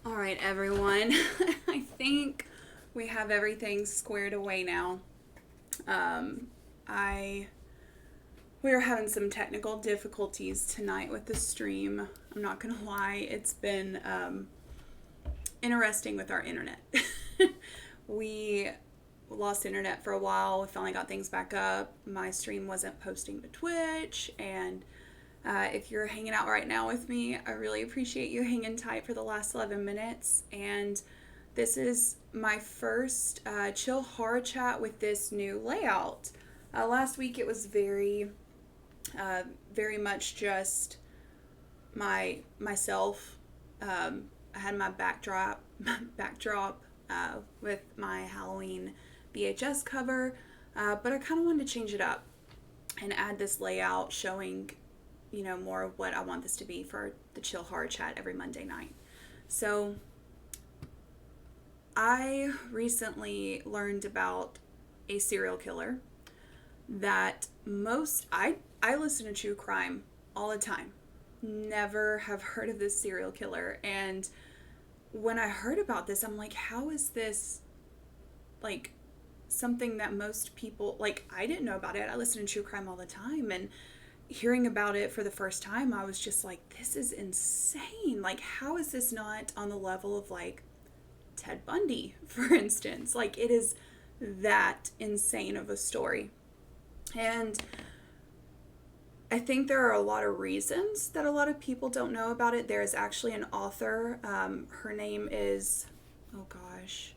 All right, everyone. I think we have everything squared away now. I we are having some technical difficulties tonight with the stream. I'm not gonna lie, it's been interesting with our internet. We lost internet for a while. We finally got things back up. My stream wasn't posting to Twitch, and if you're hanging out right now with me, I really appreciate you hanging tight for the last 11 minutes. And this is my first chill horror chat with this new layout. Last week it was very much just myself. I had my backdrop with my Halloween VHS cover, but I kind of wanted to change it up and add this layout showing more of what I want this to be for the chill horror chat every Monday night. So I recently learned about a serial killer that I listen to true crime all the time. Never have heard of this serial killer, and when I heard about this, I'm like, how is this like something that most people, like, I didn't know about it. I listen to true crime all the time, and hearing about it for the first time, I was just like, this is insane. Like, how is this not on the level of like Ted Bundy, for instance? Like, it is that insane of a story. And I think there are a lot of reasons that a lot of people don't know about it. There is actually an author. Her name is, oh gosh,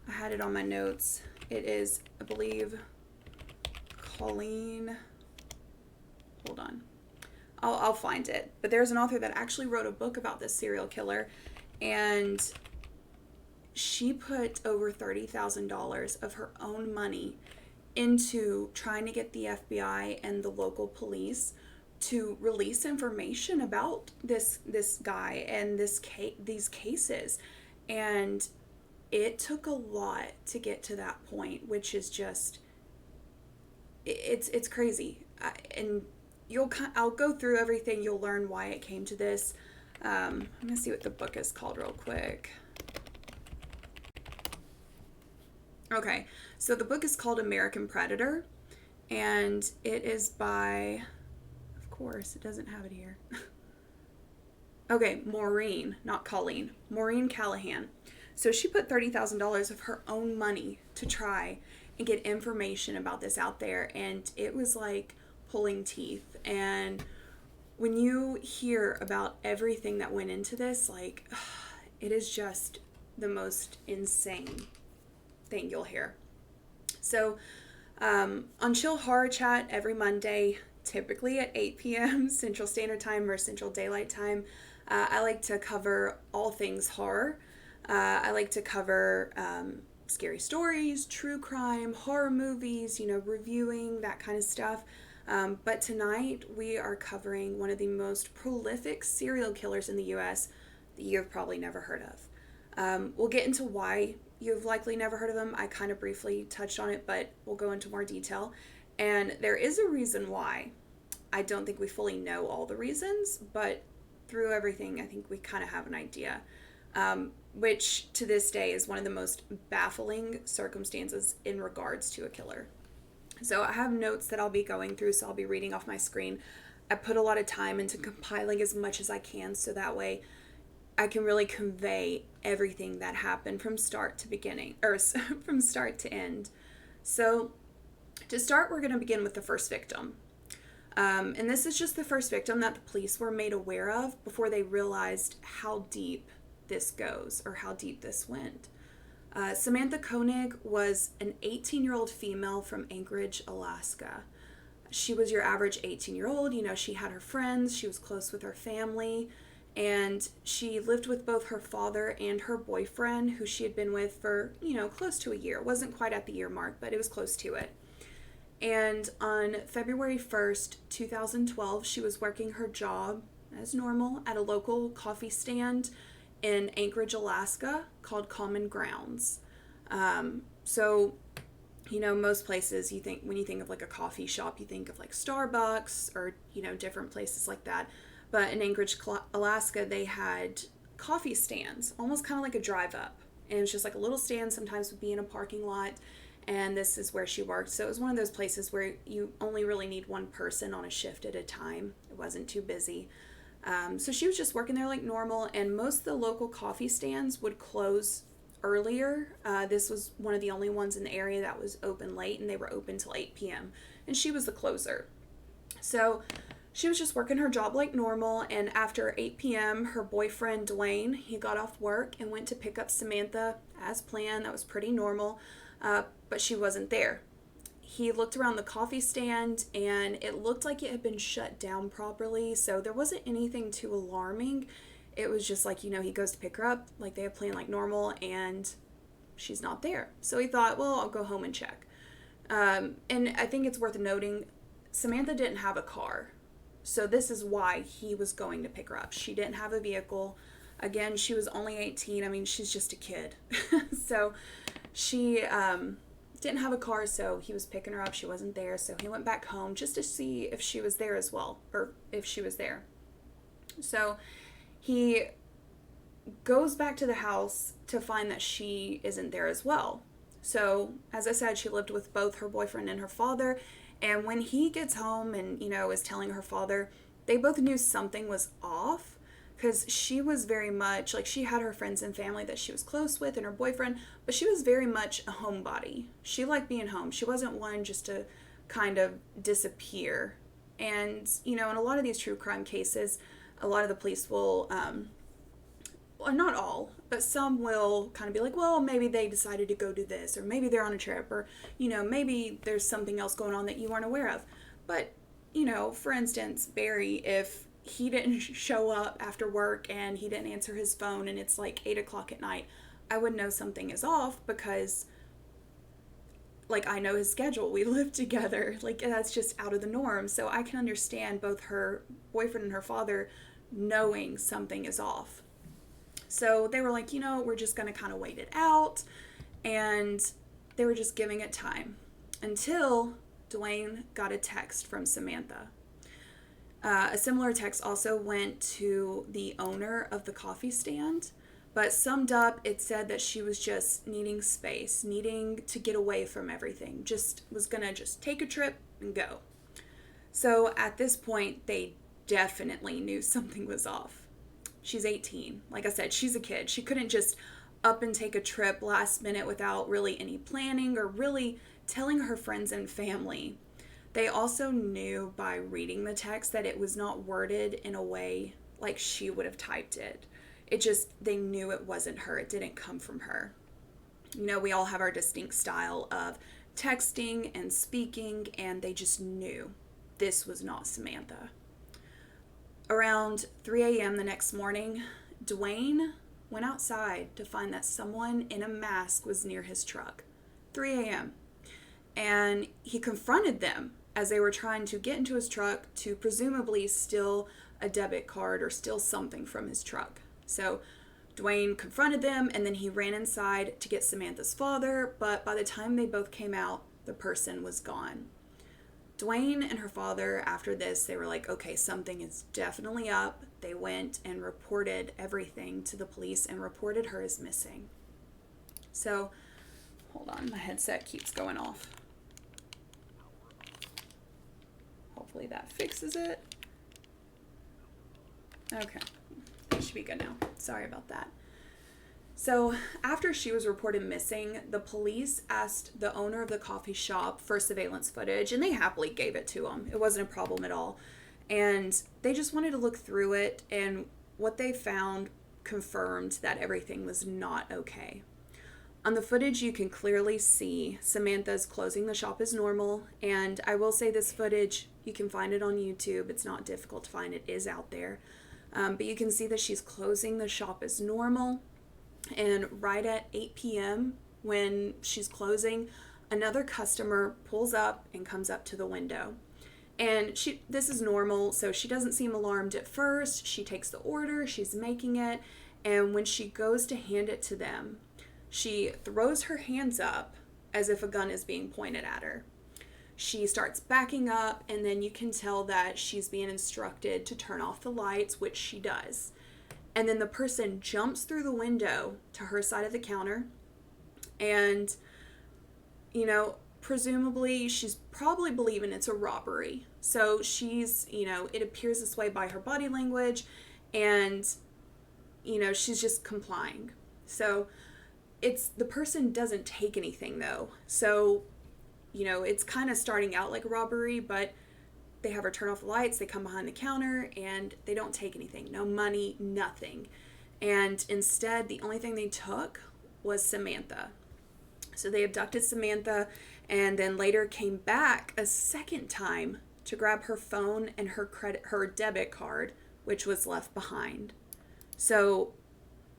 I had it on my notes. It is, I believe, Colleen. Hold on. I'll find it. But there's an author that actually wrote a book about this serial killer, and she put over $30,000 of her own money into trying to get the FBI and the local police to release information about this guy and these cases. And it took a lot to get to that point, which is just, it's crazy. And I'll go through everything. You'll learn why it came to this. I'm gonna see what the book is called real quick. Okay, so the book is called American Predator, and it is by, of course, it doesn't have it here. Okay, Maureen, not Colleen. Maureen Callahan. So she put $30,000 of her own money to try and get information about this out there, and it was like pulling teeth. And when you hear about everything that went into this, like, it is just the most insane thing you'll hear. So on Chill Horror Chat every Monday, typically at 8 p.m. Central Standard Time or Central Daylight Time, I like to cover all things horror. I like to cover scary stories, true crime, horror movies, reviewing, that kind of stuff. But tonight we are covering one of the most prolific serial killers in the U.S. that you have probably never heard of. We'll get into why you've likely never heard of him. I kind of briefly touched on it, but we'll go into more detail. And there is a reason why. I don't think we fully know all the reasons, but through everything, I think we kind of have an idea, which to this day is one of the most baffling circumstances in regards to a killer. So I have notes that I'll be going through, so I'll be reading off my screen. I put a lot of time into compiling as much as I can, so that way I can really convey everything that happened from start to beginning, or from start to end. So to start, we're going to begin with the first victim. And this is just the first victim that the police were made aware of before they realized how deep this goes, or how deep this went. Samantha Koenig was an 18-year-old female from Anchorage, Alaska. She was your average 18-year-old. She had her friends, she was close with her family, and she lived with both her father and her boyfriend, who she had been with for, close to a year. It wasn't quite at the year mark, but it was close to it. And on February 1st, 2012, she was working her job as normal at a local coffee stand in Anchorage, Alaska, called Common Grounds. So, most places when you think of like a coffee shop, you think of like Starbucks or, different places like that. But in Anchorage, Alaska, they had coffee stands, almost kind of like a drive up. And it was just like a little stand, sometimes would be in a parking lot. And this is where she worked. So it was one of those places where you only really need one person on a shift at a time. It wasn't too busy. So she was just working there like normal. And most of the local coffee stands would close earlier. This was one of the only ones in the area that was open late, and they were open till 8 p.m. And she was the closer. So she was just working her job like normal, and after 8 p.m., her boyfriend, Dwayne, he got off work and went to pick up Samantha as planned. That was pretty normal, but she wasn't there. He looked around the coffee stand, and it looked like it had been shut down properly, so there wasn't anything too alarming. It was just like, he goes to pick her up, like they had planned like normal, and she's not there. So he thought, well, I'll go home and check. And I think it's worth noting, Samantha didn't have a car. So this is why he was going to pick her up. She didn't have a vehicle. Again, she was only 18. I mean, she's just a kid. So she didn't have a car, so he was picking her up. She wasn't there, so he went back home just to see if she was there as well, or if she was there. So he goes back to the house to find that she isn't there as well. So, as I said, she lived with both her boyfriend and her father. And when he gets home and, is telling her father, they both knew something was off, because she was very much, like, she had her friends and family that she was close with and her boyfriend, but she was very much a homebody. She liked being home. She wasn't one just to kind of disappear. And, in a lot of these true crime cases, a lot of the police will, well, not all, but some will kind of be like, well, maybe they decided to go do this, or maybe they're on a trip, or, maybe there's something else going on that you weren't aware of. But, for instance, Barry, if he didn't show up after work and he didn't answer his phone and it's like 8 o'clock at night, I would know something is off, because, like, I know his schedule. We live together. Like, that's just out of the norm. So I can understand both her boyfriend and her father knowing something is off. So they were like, we're just going to kind of wait it out. And they were just giving it time until Dwayne got a text from Samantha. A similar text also went to the owner of the coffee stand, but summed up, it said that she was just needing space, needing to get away from everything, just was going to just take a trip and go. So at this point, they definitely knew something was off. She's 18. Like I said, she's a kid. She couldn't just up and take a trip last minute without really any planning or really telling her friends and family. They also knew by reading the text that it was not worded in a way like she would have typed it. They knew it wasn't her. It didn't come from her. We all have our distinct style of texting and speaking, and they just knew this was not Samantha. Around 3 a.m. the next morning, Dwayne went outside to find that someone in a mask was near his truck. 3 a.m. And he confronted them as they were trying to get into his truck to presumably steal a debit card or steal something from his truck. So Dwayne confronted them, and then he ran inside to get Samantha's father, but by the time they both came out, the person was gone. Dwayne and her father, after this, they were like, okay, something is definitely up. They went and reported everything to the police and reported her as missing. So, hold on, my headset keeps going off. Hopefully that fixes it. Okay, it should be good now. Sorry about that. So after she was reported missing, the police asked the owner of the coffee shop for surveillance footage, and they happily gave it to him. It wasn't a problem at all. And they just wanted to look through it, and what they found confirmed that everything was not okay. On the footage, you can clearly see Samantha's closing the shop as normal, and I will say this footage, you can find it on YouTube. It's not difficult to find. It is out there. But you can see that she's closing the shop as normal. And right at 8 p.m. when she's closing, another customer pulls up and comes up to the window. And this is normal, so she doesn't seem alarmed at first. She takes the order, she's making it, and when she goes to hand it to them, she throws her hands up as if a gun is being pointed at her. She starts backing up, and then you can tell that she's being instructed to turn off the lights, which she does. And then the person jumps through the window to her side of the counter. And, presumably she's probably believing it's a robbery. So she's, it appears this way by her body language. And, she's just complying. So the person doesn't take anything though. So, it's kind of starting out like a robbery, but they have her turn off the lights, they come behind the counter, and they don't take anything. No money, nothing. And instead, the only thing they took was Samantha. So they abducted Samantha and then later came back a second time to grab her phone and her debit card, which was left behind. So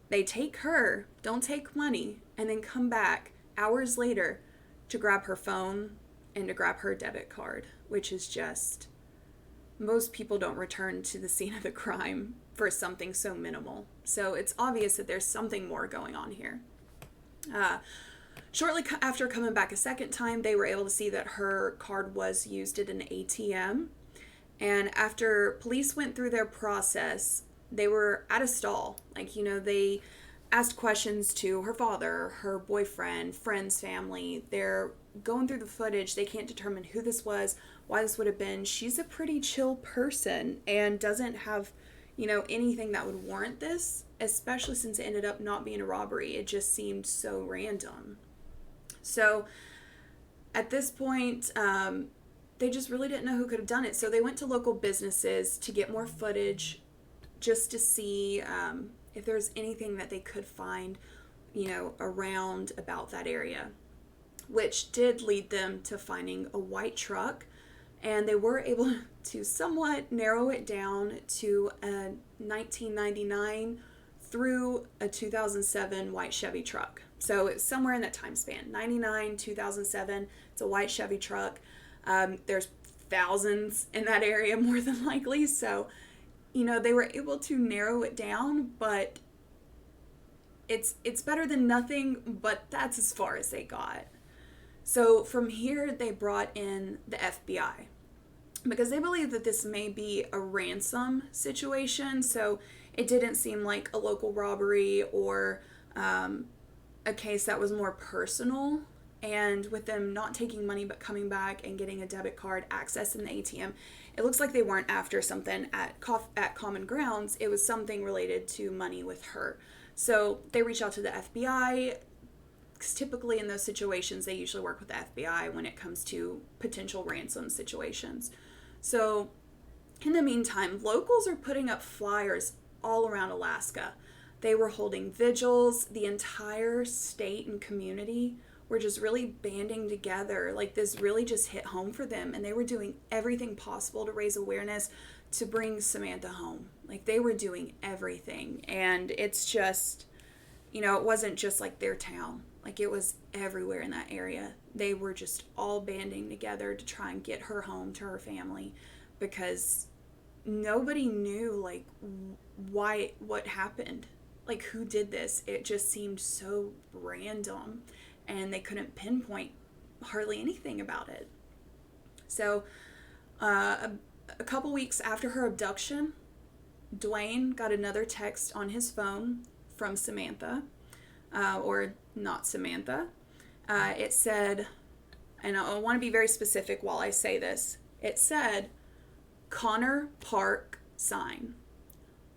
they take her, don't take money, and then come back hours later to grab her phone and to grab her debit card, which is just, most people don't return to the scene of the crime for something so minimal. So it's obvious that there's something more going on here. Shortly after coming back a second time, they were able to see that her card was used at an ATM. And after police went through their process, they were at a stall. They asked questions to her father, her boyfriend, friends, family. They're going through the footage. They can't determine who this was, why this would have been. She's a pretty chill person and doesn't have, anything that would warrant this, especially since it ended up not being a robbery. It just seemed so random. So at this point, they just really didn't know who could have done it. So they went to local businesses to get more footage just to see if there's anything that they could find, around about that area, which did lead them to finding a white truck. And they were able to somewhat narrow it down to a 1999 through a 2007 white Chevy truck. So it's somewhere in that time span, 99, 2007. It's a white Chevy truck. There's thousands in that area more than likely. So, they were able to narrow it down, but it's better than nothing, but that's as far as they got. So from here, they brought in the FBI because they believe that this may be a ransom situation. So it didn't seem like a local robbery or a case that was more personal. And with them not taking money but coming back and getting a debit card, accessing the ATM, it looks like they weren't after something at Common Grounds. It was something related to money with her. So they reach out to the FBI. Because typically in those situations, they usually work with the FBI when it comes to potential ransom situations. So in the meantime, locals are putting up flyers all around Alaska. They were holding vigils. The entire state and community were just really banding together. This really just hit home for them. And they were doing everything possible to raise awareness to bring Samantha home. They were doing everything. And it's just, it wasn't just their town. It was everywhere in that area. They were just all banding together to try and get her home to her family because nobody knew, what happened. Who did this? It just seemed so random and they couldn't pinpoint hardly anything about it. So, a couple weeks after her abduction, Dwayne got another text on his phone from Samantha. Or not Samantha. It said, and I want to be very specific while I say this, it said, Connor Park sign.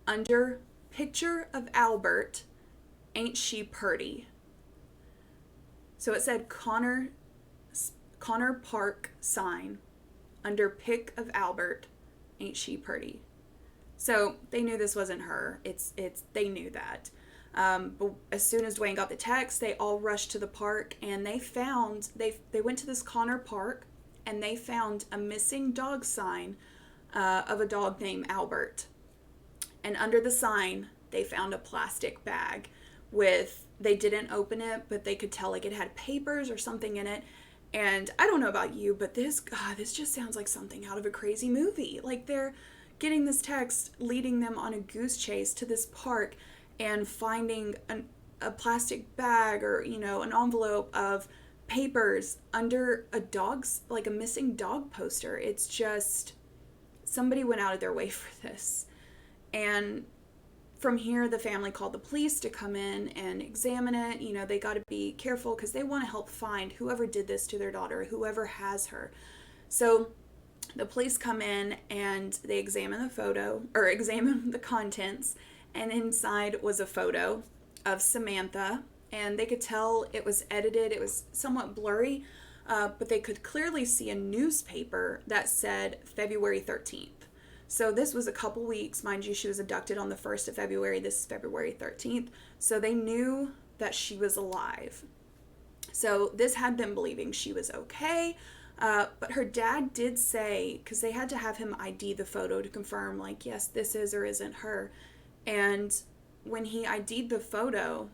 Under picture of Albert, ain't she purty? So it said Connor Park sign. Under pic of Albert, ain't she purty? So they knew this wasn't her. They knew that. But as soon as Dwayne got the text, they all rushed to the park and they went to this Connor Park and they found a missing dog sign of a dog named Albert. And under the sign, they found a plastic bag they didn't open it, but they could tell it had papers or something in it. And I don't know about you, but this just sounds like something out of a crazy movie. They're getting this text, leading them on a goose chase to this park and finding a plastic bag or, an envelope of papers under a missing dog poster. It's just, somebody went out of their way for this. And from here, the family called the police to come in and examine it. You know, they got to be careful because they want to help find whoever did this to their daughter, whoever has her. So the police come in and they examine the photo, or examine the contents, and inside was a photo of Samantha, and they could tell it was edited. It was somewhat blurry, but they could clearly see a newspaper that said February 13th. So this was a couple weeks. Mind you, she was abducted on the 1st of February. This is February 13th. So they knew that she was alive. So this had them believing she was okay. But her dad did say, because they had to have him ID the photo to confirm, like, yes, this is or isn't her. And when he ID'd the photo,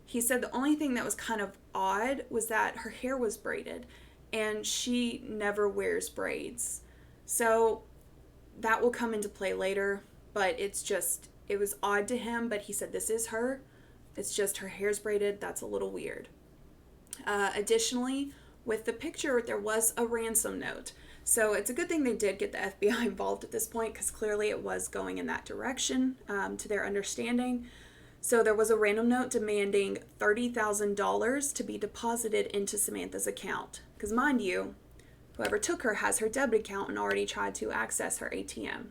he said the only thing that was kind of odd was that her hair was braided, and she never wears braids. So that will come into play later, but it was odd to him, but he said this is her. It's just her hair's braided. That's a little weird. Additionally, with the picture, there was a ransom note. So it's a good thing they did get the FBI involved at this point, because clearly it was going in that direction, to their understanding. So there was a random note demanding $30,000 to be deposited into Samantha's account. Because mind you, whoever took her has her debit account and already tried to access her ATM.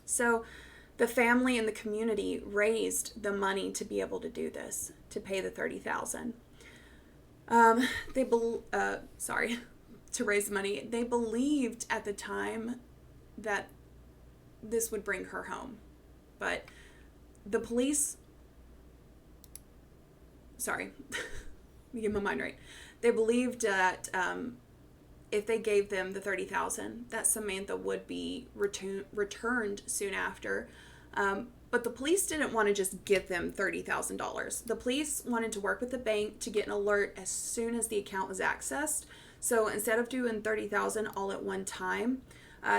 So the family and the community raised the money to be able to do this, to pay the $30,000. To raise the money. They believed at the time that this would bring her home. But the police, let me get my mind right. They believed that if they gave them the $30,000, that Samantha would be returned soon after. But the police didn't want to just give them $30,000. The police wanted to work with the bank to get an alert as soon as the account was accessed. So instead of doing $30,000 all at one time,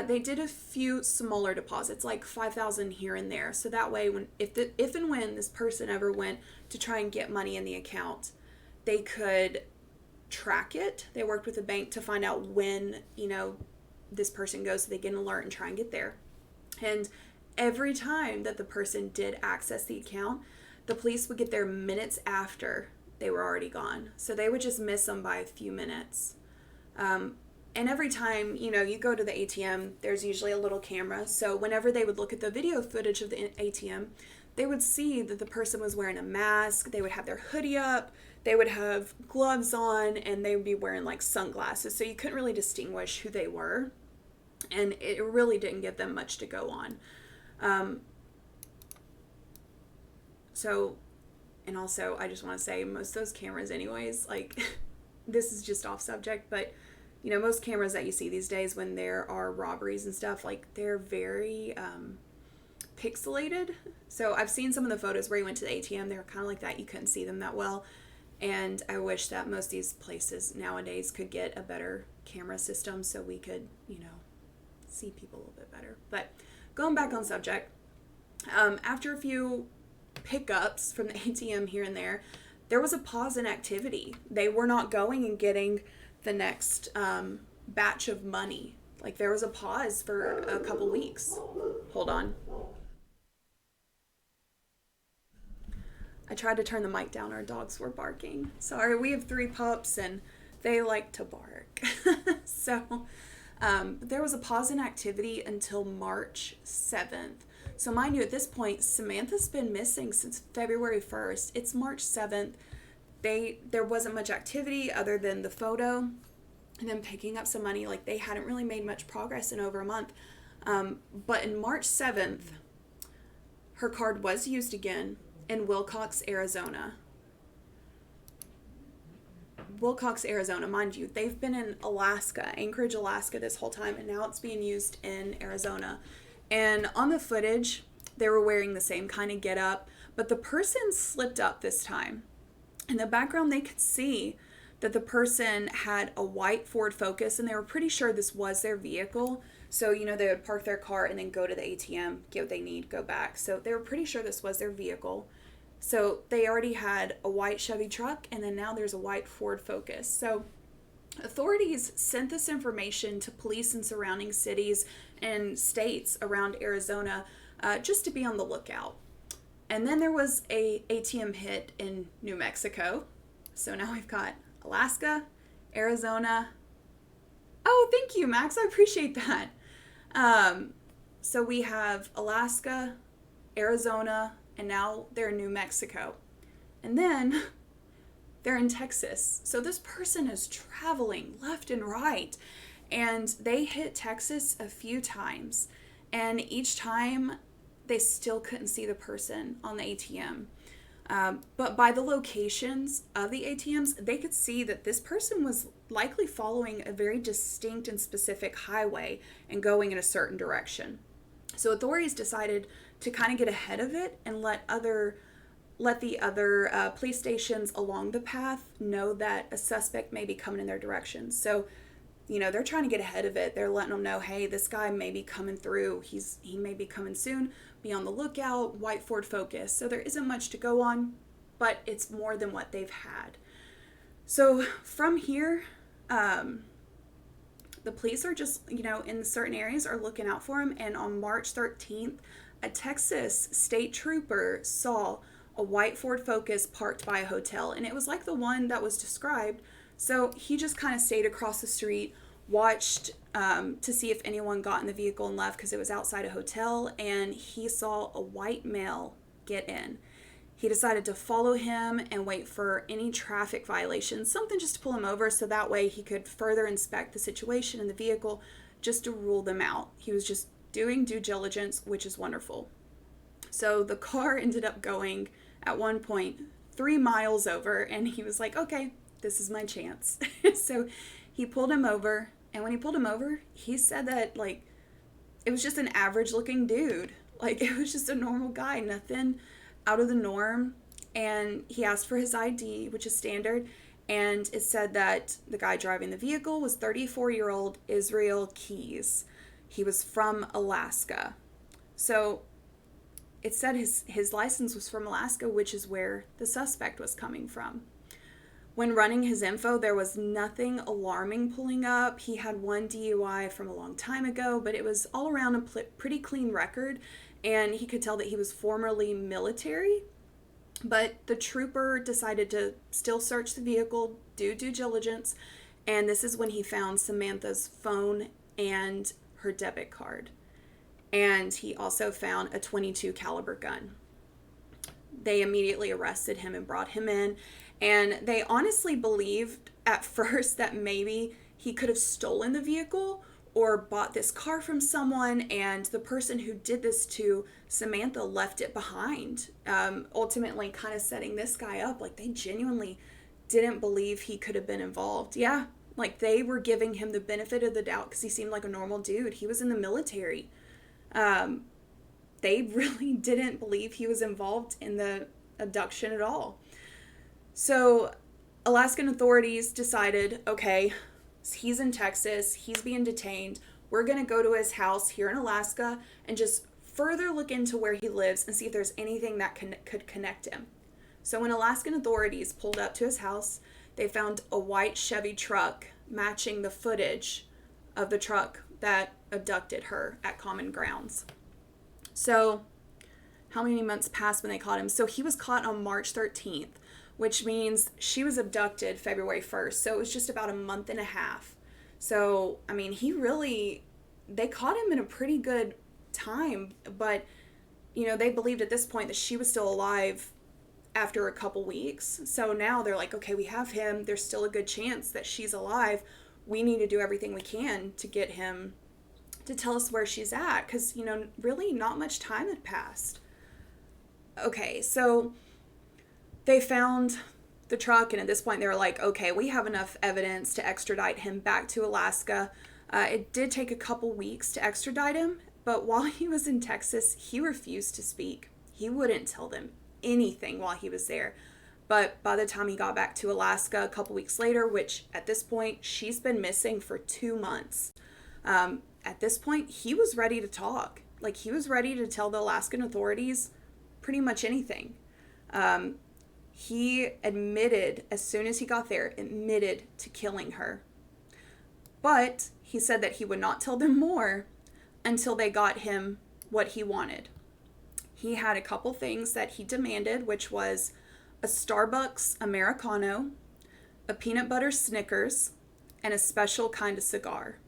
they did a few smaller deposits, like $5,000 here and there. So that way, if and when this person ever went to try and get money in the account, they could track it. They worked with the bank to find out when, this person goes, so they get an alert and try and get there. And every time that the person did access the account, the police would get there minutes after they were already gone. So they would just miss them by a few minutes. And every time, you go to the ATM, there's usually a little camera. So whenever they would look at the video footage of the ATM, they would see that the person was wearing a mask. They would have their hoodie up. They would have gloves on, and they would be wearing like sunglasses. So you couldn't really distinguish who they were. And it really didn't give them much to go on. And also, I just want to say, most of those cameras anyways, like, this is just off subject, but, most cameras that you see these days when there are robberies and stuff, like, they're very, pixelated. So I've seen some of the photos where you went to the ATM, they were kind of like that. You couldn't see them that well. And I wish that most of these places nowadays could get a better camera system so we could, see people a little bit better. But going back on subject, after a few pickups from the ATM here and there was a pause in activity. They were not going and getting the next batch of money. Like, there was a pause for a couple weeks. Hold on. I tried to turn the mic down. Our dogs were barking. Sorry, we have 3 pups and they like to bark. So there was a pause in activity until March 7th. So mind you, at this point, Samantha's been missing since February 1st. It's March 7th. There wasn't much activity other than the photo and then picking up some money. Like, they hadn't really made much progress in over a month. But in March 7th, her card was used again in Willcox, Arizona. Willcox, Arizona, mind you, they've been in Alaska, Anchorage, Alaska this whole time, and now it's being used in Arizona. And on the footage, they were wearing the same kind of getup, but the person slipped up this time. In the background, they could see that the person had a white Ford Focus, and they were pretty sure this was their vehicle. So, they would park their car and then go to the ATM, get what they need, go back. So they were pretty sure this was their vehicle. So they already had a white Chevy truck, and then now there's a white Ford Focus. So authorities sent this information to police in surrounding cities and states around Arizona just to be on the lookout. And then there was a ATM hit in New Mexico. So now we've got Alaska, Arizona. Oh, thank you, Max. I appreciate that. So we have Alaska, Arizona, and now they're in New Mexico. And then they're in Texas. So this person is traveling left and right. And they hit Texas a few times. And each time they still couldn't see the person on the ATM. But by the locations of the ATMs, they could see that this person was likely following a very distinct and specific highway and going in a certain direction. So authorities decided to kind of get ahead of it and let the other police stations along the path know that a suspect may be coming in their direction. So, they're trying to get ahead of it. They're letting them know, hey, this guy may be coming through. He may be coming soon. Be on the lookout. White Ford Focus. So there isn't much to go on, but it's more than what they've had. So from here, the police are just, in certain areas are looking out for him. And on March 13th, a Texas state trooper saw a white Ford Focus parked by a hotel. And it was like the one that was described. So he just kind of stayed across the street, watched to see if anyone got in the vehicle and left because it was outside a hotel. And he saw a white male get in. He decided to follow him and wait for any traffic violations, something just to pull him over so that way he could further inspect the situation in the vehicle just to rule them out. He was just doing due diligence, which is wonderful. So the car ended up going at one point 3 miles over, and he was like, okay, this is my chance. So he pulled him over, and when he pulled him over, he said that, it was just an average looking dude. It was just a normal guy, nothing out of the norm. And he asked for his ID, which is standard, and it said that the guy driving the vehicle was 34-year-old Israel Keys. He was from Alaska. So it said his license was from Alaska, which is where the suspect was coming from. When running his info, there was nothing alarming pulling up. He had one DUI from a long time ago, but it was all around a pretty clean record, and he could tell that he was formerly military. But the trooper decided to still search the vehicle, do due diligence, and this is when he found Samantha's phone and her debit card. And he also found a .22 caliber gun. They immediately arrested him and brought him in. And they honestly believed at first that maybe he could have stolen the vehicle or bought this car from someone, and the person who did this to Samantha left it behind, ultimately kind of setting this guy up. They genuinely didn't believe he could have been involved. Yeah, they were giving him the benefit of the doubt because he seemed like a normal dude. He was in the military. They really didn't believe he was involved in the abduction at all. So Alaskan authorities decided, okay, he's in Texas, he's being detained. We're going to go to his house here in Alaska and just further look into where he lives and see if there's anything that could connect him. So when Alaskan authorities pulled up to his house, they found a white Chevy truck matching the footage of the truck that abducted her at Common Grounds. So how many months passed when they caught him? So he was caught on March 13th. Which means she was abducted February 1st. So it was just about a month and a half. So, they caught him in a pretty good time. But, they believed at this point that she was still alive after a couple weeks. So now they're like, okay, we have him. There's still a good chance that she's alive. We need to do everything we can to get him to tell us where she's at. Because, really not much time had passed. Okay, so they found the truck, and at this point they were like, okay, we have enough evidence to extradite him back to Alaska. It did take a couple weeks to extradite him, but while he was in Texas, he refused to speak. He wouldn't tell them anything while he was there. But by the time he got back to Alaska a couple weeks later, which at this point, she's been missing for 2 months. At this point, he was ready to talk. He was ready to tell the Alaskan authorities pretty much anything. He admitted, as soon as he got there, admitted to killing her. But he said that he would not tell them more until they got him what he wanted. He had a couple things that he demanded, which was a Starbucks Americano, a peanut butter Snickers, and a special kind of cigar.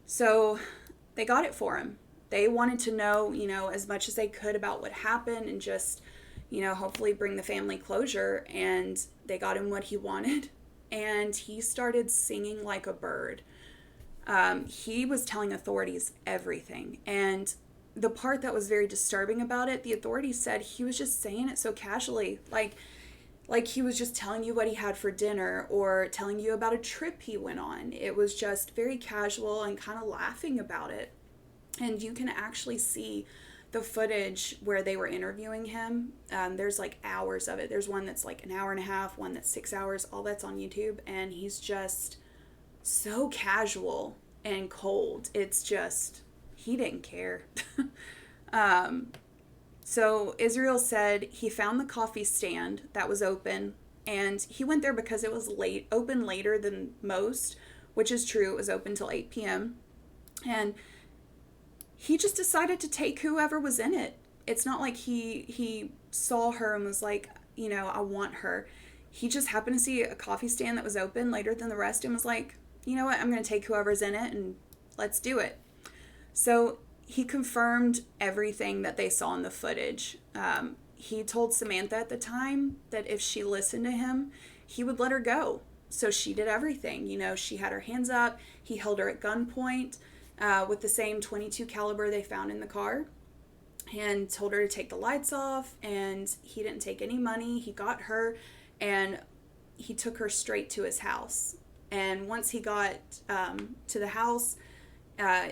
So they got it for him. They wanted to know, as much as they could about what happened and just, hopefully bring the family closure. And they got him what he wanted. And he started singing like a bird. He was telling authorities everything. And the part that was very disturbing about it, the authorities said he was just saying it so casually. Like he was just telling you what he had for dinner or telling you about a trip he went on. It was just very casual and kind of laughing about it. And you can actually see the footage where they were interviewing him. There's like hours of it. There's one that's like an hour and a half, one that's 6 hours. All that's on YouTube. And he's just so casual and cold. It's just, he didn't care. So Israel said he found the coffee stand that was open, and he went there because it was open later than most, which is true. It was open till 8 p.m. And he just decided to take whoever was in it. It's not like he saw her and was like, I want her. He just happened to see a coffee stand that was open later than the rest and was like, you know what, I'm going to take whoever's in it and let's do it. So he confirmed everything that they saw in the footage. He told Samantha at the time that if she listened to him, he would let her go. So she did everything. She had her hands up. He held her at gunpoint with the same .22 caliber they found in the car and told her to take the lights off. And he didn't take any money. He got her and he took her straight to his house. And once he got to the house,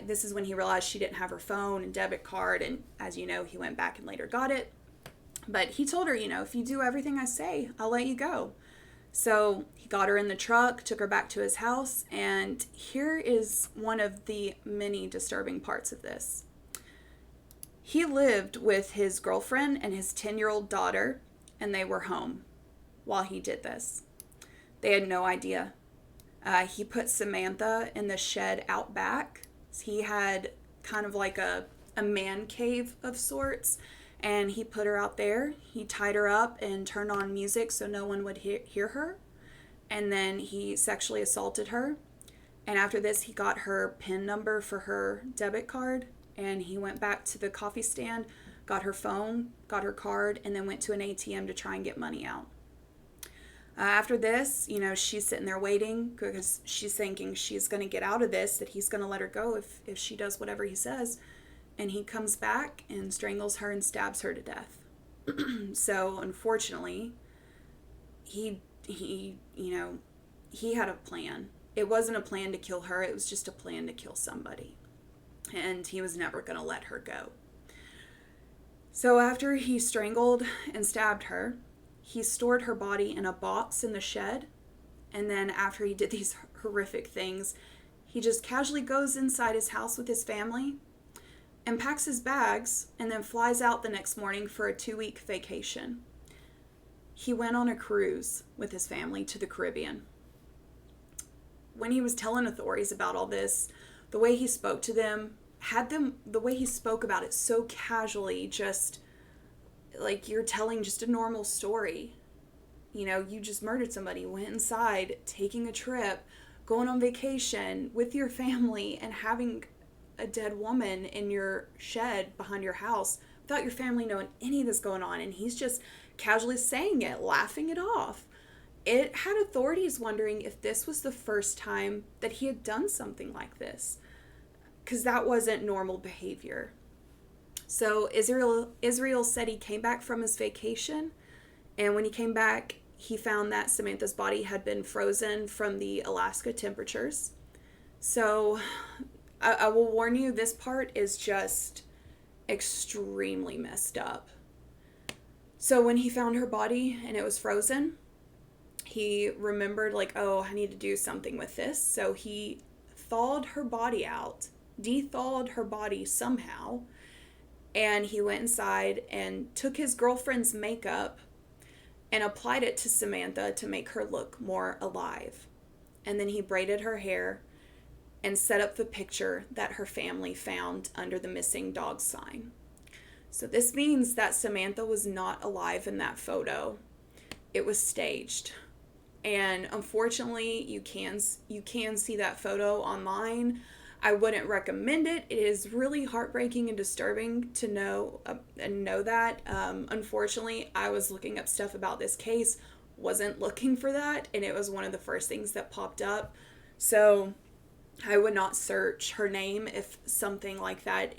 this is when he realized she didn't have her phone and debit card. And as you know, he went back and later got it. But he told her, if you do everything I say, I'll let you go. So he got her in the truck, took her back to his house. And here is one of the many disturbing parts of this. He lived with his girlfriend and his 10-year-old daughter, and they were home while he did this. They had no idea. He put Samantha in the shed out back. He had kind of like a man cave of sorts, and he put her out there. He tied her up and turned on music so no one would hear her. And then he sexually assaulted her. And after this, he got her PIN number for her debit card, and he went back to the coffee stand, got her phone, got her card, and then went to an ATM to try and get money out. After this, she's sitting there waiting because she's thinking she's going to get out of this, that he's going to let her go if she does whatever he says. And he comes back and strangles her and stabs her to death. So, unfortunately, he had a plan. It wasn't a plan to kill her. It was just a plan to kill somebody. And he was never going to let her go. So after he strangled and stabbed her, he stored her body in a box in the shed. And then after he did these horrific things, he just casually goes inside his house with his family and packs his bags and then flies out the next morning for a 2-week vacation. He went on a cruise with his family to the Caribbean. When he was telling authorities about all this, the way he spoke to them, the way he spoke about it so casually, just like you're telling just a normal story. You just murdered somebody, went inside, taking a trip, going on vacation with your family, and having a dead woman in your shed behind your house without your family knowing any of this going on. And he's just casually saying it, laughing it off. It had authorities wondering if this was the first time that he had done something like this, because that wasn't normal behavior. So Israel said he came back from his vacation, and when he came back, he found that Samantha's body had been frozen from the Alaska temperatures. So I will warn you, this part is just extremely messed up. So when he found her body and it was frozen, he remembered I need to do something with this. So he thawed her body out, de-thawed her body somehow, and he went inside and took his girlfriend's makeup and applied it to Samantha to make her look more alive. And then he braided her hair and set up the picture that her family found under the missing dog sign. So this means that Samantha was not alive in that photo. It was staged. And unfortunately, you can see that photo online. I wouldn't recommend it. It is really heartbreaking and disturbing to know that. Unfortunately, I was looking up stuff about this case, wasn't looking for that, and it was one of the first things that popped up. So I would not search her name if something like that,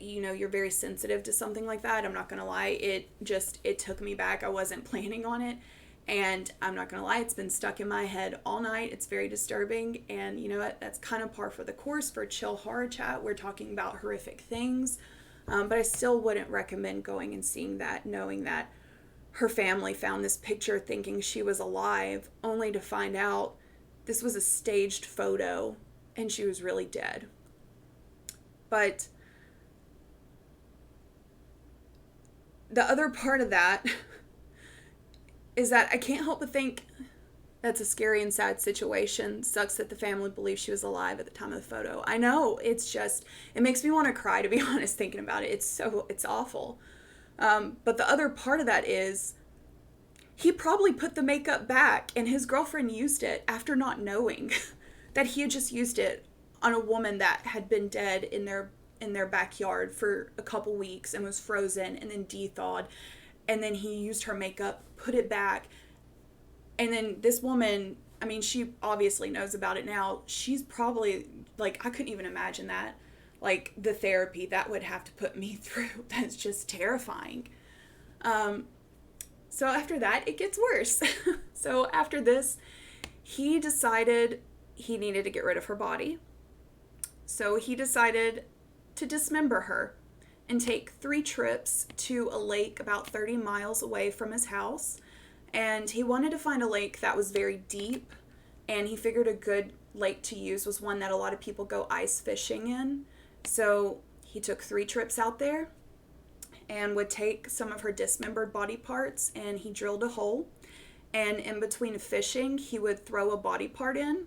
you're very sensitive to something like that. I'm not going to lie. It took me back. I wasn't planning on it. And I'm not going to lie, it's been stuck in my head all night. It's very disturbing. And you know what? That's kind of par for the course for chill horror chat. We're talking about horrific things. But I still wouldn't recommend going and seeing that, knowing that her family found this picture thinking she was alive, only to find out this was a staged photo and she was really dead. But the other part of that is that I can't help but think that's a scary and sad situation. Sucks that the family believes she was alive at the time of the photo. I know, it makes me want to cry, to be honest, thinking about it. It's awful. But the other part of that is he probably put the makeup back and his girlfriend used it after not knowing that he had just used it on a woman that had been dead in their backyard for a couple weeks and was frozen and then de-thawed. And then he used her makeup, put it back. And then this woman, I mean, she obviously knows about it now. She's probably, like, I couldn't even imagine that. Like, the therapy that would have to put me through. That's just terrifying. So after that, it gets worse. So after this, he decided he needed to get rid of her body. So he decided to dismember her and take 3 trips to a lake about 30 miles away from his house. And he wanted to find a lake that was very deep, and he figured a good lake to use was one that a lot of people go ice fishing in. So he took 3 trips out there and would take some of her dismembered body parts, and he drilled a hole. And in between fishing, he would throw a body part in.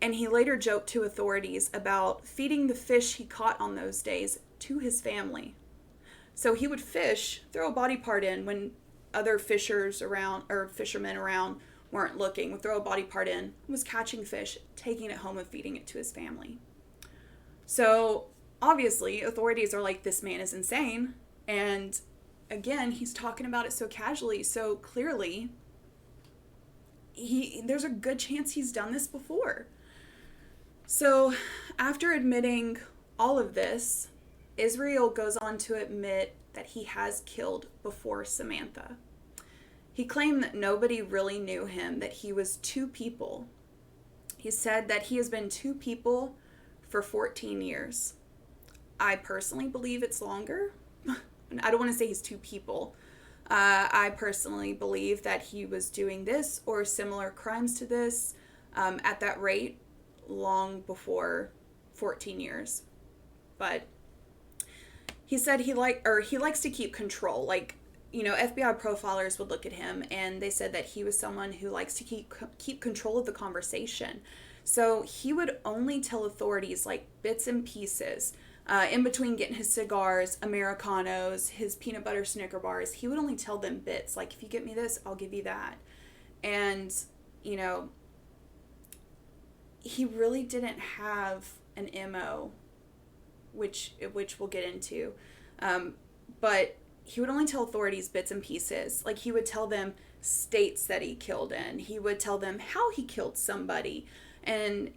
And he later joked to authorities about feeding the fish he caught on those days to his family. So he would fish, throw a body part in when other fishermen around weren't looking, would throw a body part in, was catching fish, taking it home and feeding it to his family. So obviously authorities are like, this man is insane. And again, he's talking about it so casually. So clearly there's a good chance he's done this before. So after admitting all of this, Israel goes on to admit that he has killed before Samantha. He claimed that nobody really knew him, that he was 2 people. He said that he has been 2 people for 14 years. I personally believe it's longer. I don't want to say he's 2 people. I personally believe that he was doing this or similar crimes to this at that rate long before 14 years. But he said he likes to keep control. Like, FBI profilers would look at him and they said that he was someone who likes to keep control of the conversation. So he would only tell authorities like bits and pieces. In between getting his cigars, Americanos, his peanut butter Snicker bars, he would only tell them bits. Like, if you get me this, I'll give you that. And, he really didn't have an MO, which we'll get into. But he would only tell authorities bits and pieces. Like, he would tell them states that he killed in. He would tell them how he killed somebody. And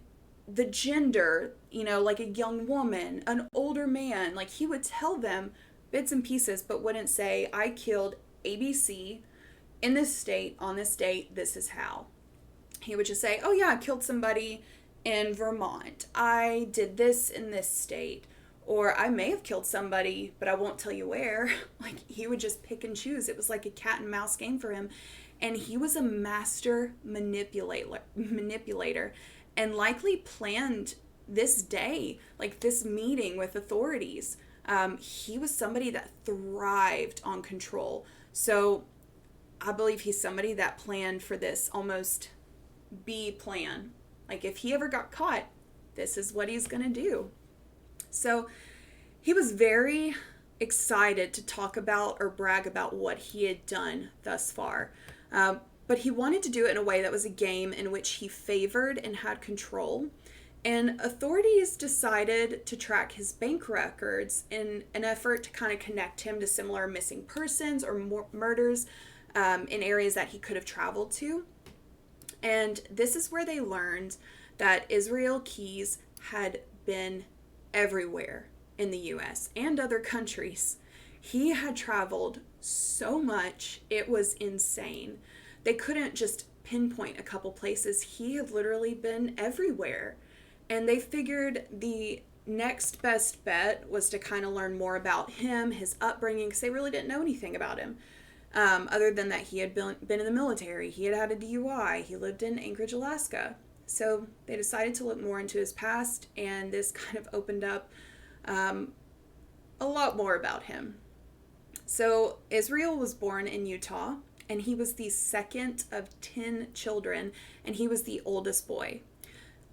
the gender, like a young woman, an older man. Like, he would tell them bits and pieces, but wouldn't say, I killed ABC in this state, on this date, this is how. He would just say, oh yeah, I killed somebody in Vermont. I did this in this state. Or I may have killed somebody, but I won't tell you where. Like, he would just pick and choose. It was like a cat and mouse game for him. And he was a master manipulator and likely planned this day, like this meeting with authorities. He was somebody that thrived on control. So I believe he's somebody that planned for this almost B plan. Like, if he ever got caught, this is what he's going to do. So He was very excited to talk about or brag about what he had done thus far. But he wanted to do it in a way that was a game in which he favored and had control. And authorities decided to track his bank records in an effort to kind of connect him to similar missing persons or murders in areas that he could have traveled to. And this is where they learned that Israel Keyes had been everywhere in the US and other countries. He had traveled so much, it was insane. They couldn't just pinpoint a couple places. He had literally been everywhere. And they figured the next best bet was to kind of learn more about him, his upbringing, because they really didn't know anything about him. Other than that he had been in the military, he had a DUI, he lived in Anchorage, Alaska. So they decided to look more into his past, and this kind of opened up a lot more about him. So Israel was born in Utah, and he was the second of 10 children, and he was the oldest boy.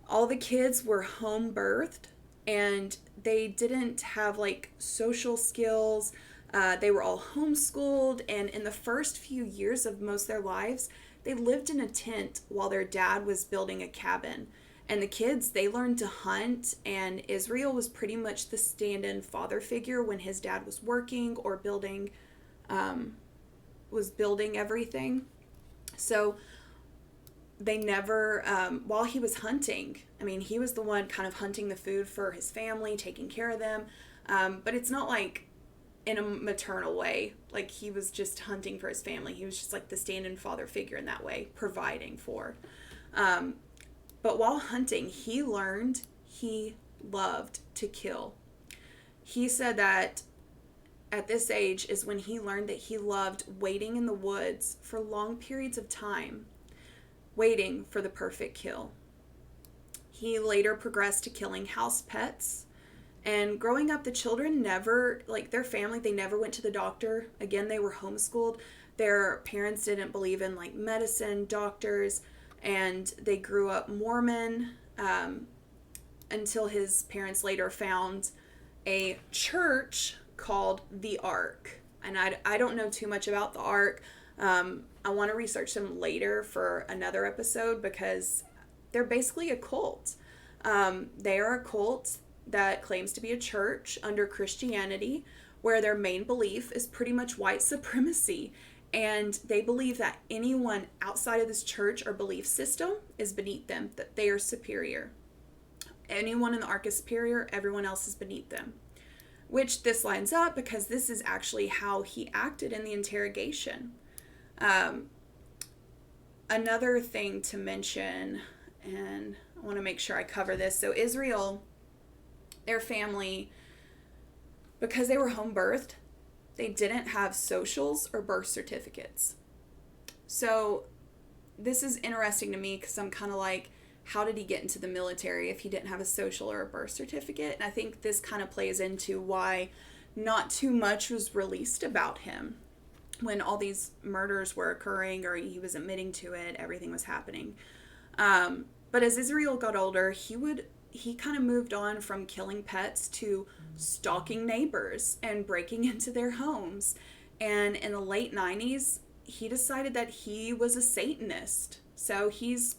All the kids were home birthed, and they didn't have social skills. They were all homeschooled, and in the first few years of most of their lives, they lived in a tent while their dad was building a cabin. And the kids, they learned to hunt, and Israel was pretty much the stand-in father figure when his dad was working or building everything. So they never, while he was hunting, he was the one kind of hunting the food for his family, taking care of them. But it's not like in a maternal way, like he was just hunting for his family. He was just like the stand-in father figure in that way, providing for. But while hunting, he learned he loved to kill. He said that at this age is when he learned that he loved waiting in the woods for long periods of time, waiting for the perfect kill. He later progressed to killing house pets. And growing up, the children never, their family, they never went to the doctor. Again, they were homeschooled. Their parents didn't believe in medicine, doctors, and they grew up Mormon until his parents later found a church called the Ark. And I don't know too much about the Ark. I want to research them later for another episode because they're basically a cult. They are a cult that claims to be a church under Christianity, where their main belief is pretty much white supremacy. And they believe that anyone outside of this church or belief system is beneath them, that they are superior. Anyone in the Ark is superior, everyone else is beneath them. Which this lines up because this is actually how he acted in the interrogation. Another thing to mention, and I want to make sure I cover this. So Israel, their family, because they were home birthed, they didn't have socials or birth certificates. So this is interesting to me because I'm kind of like, how did he get into the military if he didn't have a social or a birth certificate? And I think this kind of plays into why not too much was released about him when all these murders were occurring or he was admitting to it, everything was happening. But as Israel got older, he kind of moved on from killing pets to stalking neighbors and breaking into their homes. And in the late 90s, he decided that he was a Satanist. So he's,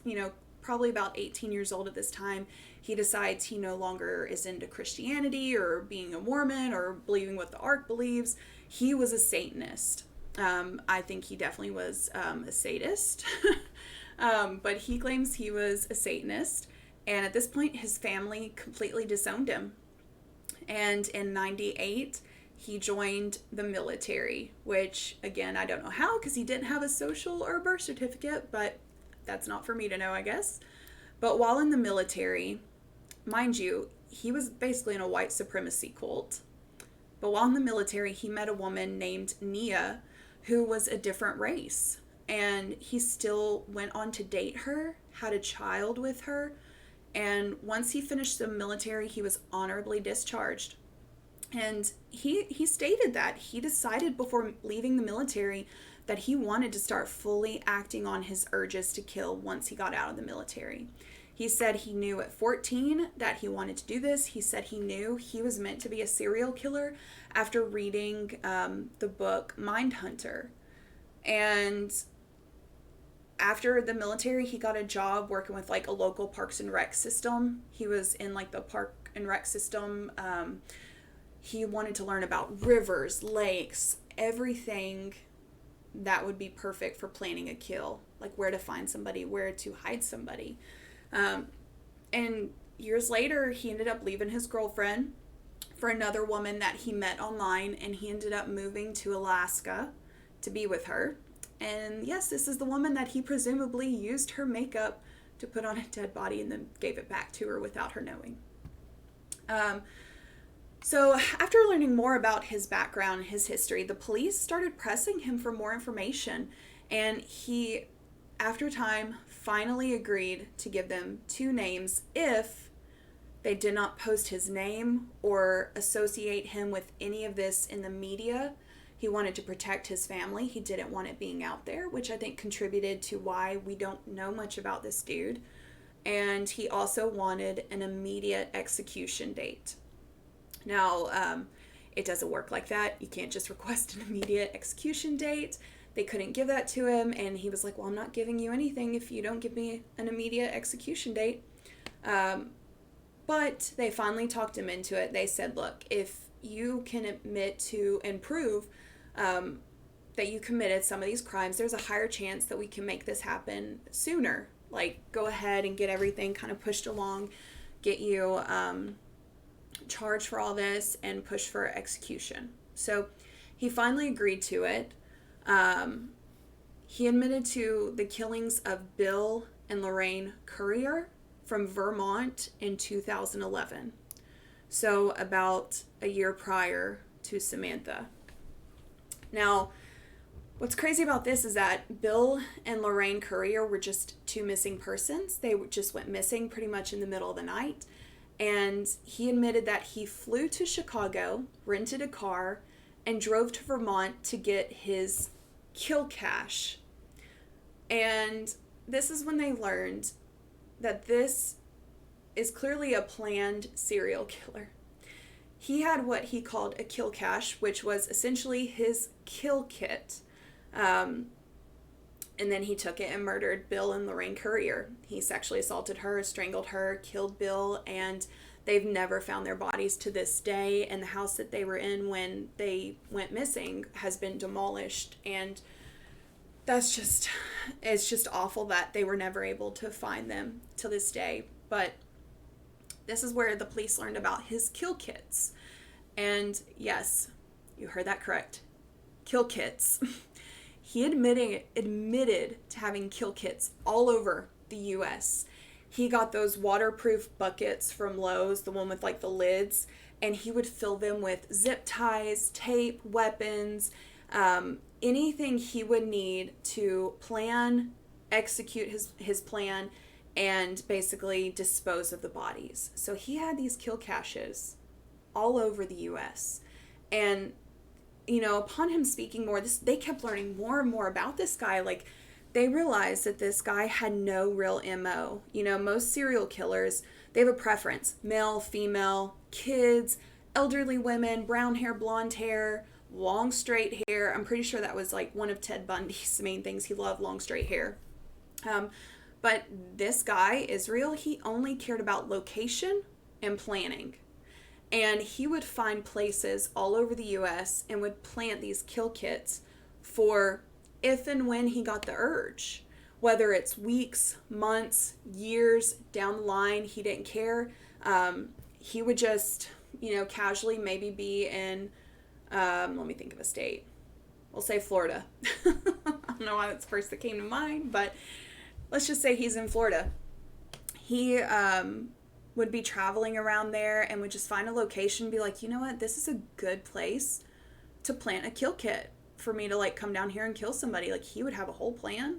probably about 18 years old at this time. He decides he no longer is into Christianity or being a Mormon or believing what the Ark believes. He was a Satanist. I think he definitely was a sadist. But he claims he was a Satanist. And at this point, his family completely disowned him. And in 98, he joined the military, which, again, I don't know how because he didn't have a social or a birth certificate, but that's not for me to know, I guess. But while in the military, mind you, he was basically in a white supremacy cult. But while in the military, he met a woman named Nia who was a different race. And he still went on to date her, had a child with her. And once he finished the military, he was honorably discharged. And he stated that he decided before leaving the military that he wanted to start fully acting on his urges to kill once he got out of the military. He said he knew at 14 that he wanted to do this. He said he knew he was meant to be a serial killer after reading the book Mindhunter. And after the military, he got a job working with like a local parks and rec system. He was in like the park and rec system. He wanted to learn about rivers, lakes, everything that would be perfect for planning a kill, like where to find somebody, where to hide somebody. And years later, he ended up leaving his girlfriend for another woman that he met online, and he ended up moving to Alaska to be with her. And yes, this is the woman that he presumably used her makeup to put on a dead body and then gave it back to her without her knowing. So after learning more about his background, his history, the police started pressing him for more information, and he, after time, finally agreed to give them 2 names if they did not post his name or associate him with any of this in the media. He wanted to protect his family. He didn't want it being out there, which I think contributed to why we don't know much about this dude. And he also wanted an immediate execution date. Now, it doesn't work like that. You can't just request an immediate execution date. They couldn't give that to him, and he was like, well, I'm not giving you anything if you don't give me an immediate execution date. But they finally talked him into it. They said, look, if you can admit to and prove that you committed some of these crimes, there's a higher chance that we can make this happen sooner. Like, go ahead and get everything kind of pushed along, get you charged for all this, and push for execution. So he finally agreed to it. He admitted to the killings of Bill and Lorraine Currier from Vermont in 2011. So about a year prior to Samantha. Now, what's crazy about this is that Bill and Lorraine Currier were just 2 missing persons. They just went missing pretty much in the middle of the night. And he admitted that he flew to Chicago, rented a car, and drove to Vermont to get his kill cash. And this is when they learned that this is clearly a planned serial killer. He had what he called a kill cache, which was essentially his kill kit. And then he took it and murdered Bill and Lorraine Currier. He sexually assaulted her, strangled her, killed Bill, and they've never found their bodies to this day. And the house that they were in when they went missing has been demolished. And it's just awful that they were never able to find them to this day. But this is where the police learned about his kill kits. And yes, you heard that correct. Kill kits. He admitted to having kill kits all over the U.S. He got those waterproof buckets from Lowe's, the one with like the lids, and he would fill them with zip ties, tape, weapons, anything he would need to plan, execute his plan, and basically dispose of the bodies. So he had these kill caches all over the U.S. And, you know, upon him speaking more, they kept learning more and more about this guy. Like, they realized that this guy had no real MO. You know, most serial killers, they have a preference. Male, female, kids, elderly women, brown hair, blonde hair, long straight hair. I'm pretty sure that was like one of Ted Bundy's main things. He loved long straight hair. But this guy, Israel, he only cared about location and planning. And he would find places all over the U.S. and would plant these kill kits for if and when he got the urge. Whether it's weeks, months, years down the line, he didn't care. He would just, you know, casually maybe be in, let me think of a state. We'll say Florida. I don't know why that's the first that came to mind, but let's just say he's in Florida. He would be traveling around there and would just find a location and be like, you know what, this is a good place to plant a kill kit for me to like come down here and kill somebody. Like, he would have a whole plan,